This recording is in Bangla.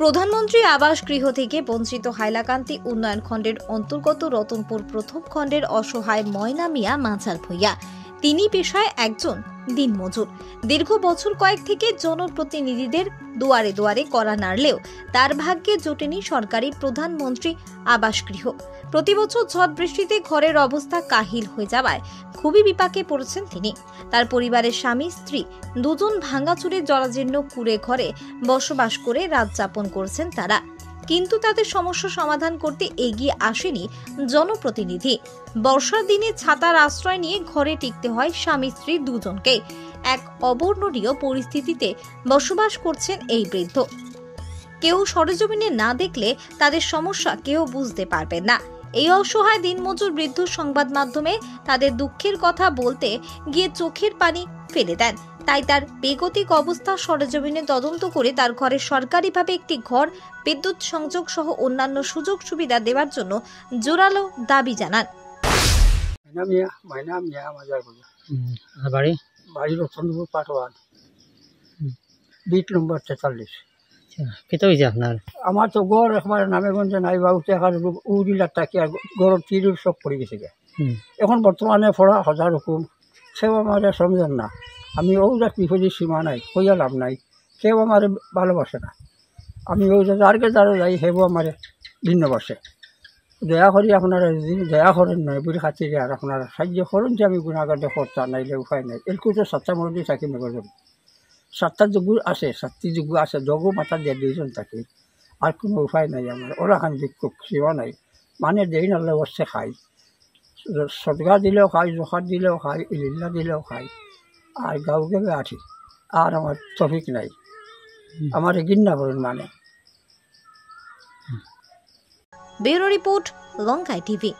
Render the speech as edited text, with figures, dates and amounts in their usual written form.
প্রধানমন্ত্রী আবাস গৃহ থেকে বঞ্চিত হাইলাকান্দি উন্নয়ন খণ্ডের অন্তর্গত রতনপুর প্রথম খণ্ডের অসহায় ময়না মিয়া মাঝার ভূঁইয়া। তিনি পেশায় একজন দিনমজুর। দীর্ঘ বছর কয়েক থেকে জনপ্রতিনিধিদের দুয়ারে দুয়ারে কড়া নাড়লেও তার ভাগ্যে জোটেনি সরকারি প্রধানমন্ত্রী আবাস গৃহ। প্রতি বছর ঝড় বৃষ্টিতে ঘরের অবস্থা কাহিল হয়ে যাওয়ায় খুবই বিপাকে পড়েছেন তিনি। তার পরিবারের স্বামী স্ত্রী দুজন ভাঙাচুরে জরাজীর্ণ কুড়ে ঘরে বসবাস করে রাত যাপন করছেন তারা, কিন্তু তাদের সমস্যা সমাধান করতে এগিয়ে আসেনি জনপ্রতিনিধি। বর্ষার দিনে ছাতার আশ্রয় নিয়ে ঘরে টিকতে হয় স্বামী স্ত্রী দুজনকে। এক অবর্ণনীয় পরিস্থিতিতে বসবাস করছেন এই বৃদ্ধ। কেউ সরেজমিনে না দেখলে তাদের সমস্যা কেউ বুঝতে পারবেন না। এই অসহায় দিনমজুর বৃদ্ধ সংবাদ মাধ্যমে তাদের দুঃখের কথা বলতে গিয়ে চোখের পানি ফেলে দেন। তাই তার বেগতিক অবস্থা সরেজমিনে তদন্ত করে তার ঘরে সরকারিভাবে একটি ঘর, বিদ্যুৎ সংযোগ সহ অন্যান্য সুযোগ সুবিধা দেওয়ার জন্য জোরালো দাবি জানান। বাড়ি রতনপুর পার্ট 1, বিট নম্বর 43। কেতে হয়েছে আপনার? আমার তো গড় একবার নামে গঞ্জে নাই বা উঠে উড়িলার টাকি আর গড়ের তীর সব পড়ে গেছে। এখন বর্তমানে পড়া হাজার হুকুম, সেও আমার সমঝেন না। আমি ওটা বিপদের সীমা নাই, কইয়া লাভ নাই। সেও আমার ভালোবাসে না। আমি ওই যারকে যারা যাই সেও আমার ভিন্নবাসে। দয়া করি আপনারা দয়া করেন নয় বুড়ি খাতিরে আর আপনারা সাহায্য করুন যে আমি গুণাগারে করতে নাইলে উপায় নাই। এরকম তো 7টা মধ্যে থাকি মেঘজন, 7টা যোগ্য আছে, 7টি যোগ্য আছে, যোগ্য মাথা দিয়ে 2জন থাকি। আর কোনো উপায় নাই আমার, ওরা খান বিক্ষোভ সেবা নাই। মানে দেই নালে বসে খাই, সদগা দিলেও খাই, জোখার দিলেও খাই, ইলিল্লা দিলেও খাই। আর গাঁওকে আঠি আর আমার টপিক নাই, আমার ঘৃণা করেন মানে। ব্যুরো রিপোর্ট, লঙ্কাই টিভি।